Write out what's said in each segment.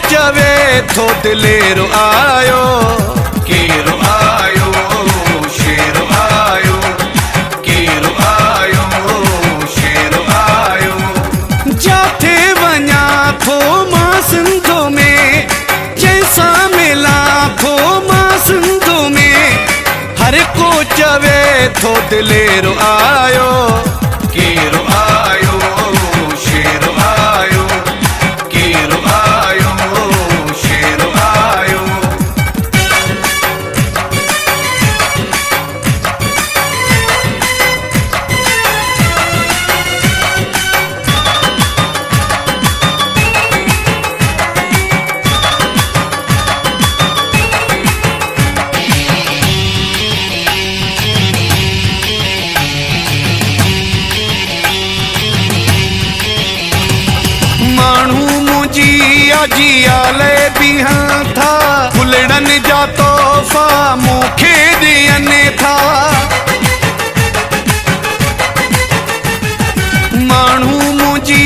चवे थो दिलेरो आयो, केरो आयो, शेरो आयो, केरो आयो, शेरो आयो। जाथे वञा थो मां सिंधो में, जैसा मिला थो मां सिंधो में, हर को चवे थो दिलेरो आयो, केरो आयो, शेरो आयो, केरो आयो, शेरो आयो। जियाले बिहां था, फुलड़न जा तोहफा मूंखे ॾियनि था। माण्हू मुंहिंजी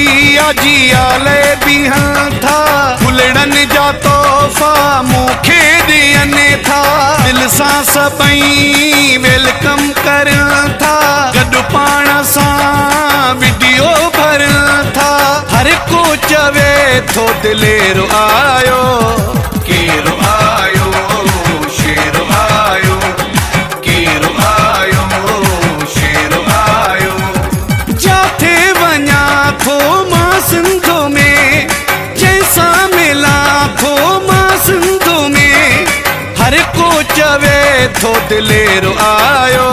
जियाले बिहां था, फुलड़न जा तोहफा मूंखे ॾियनि था। दिल सां सभई वेलकम करनि था, गॾु पाण सां वीडियो भरनि था। हर को चवे थो दिलेरो आयो, केरो आयो, शेरो आयो, केरो आयो, शेरो आयो। जाथे वञा थो मां सिंधो में, जैसा मिला थो मां सिंधो में, हर को चवे थो दिलेरो आयो।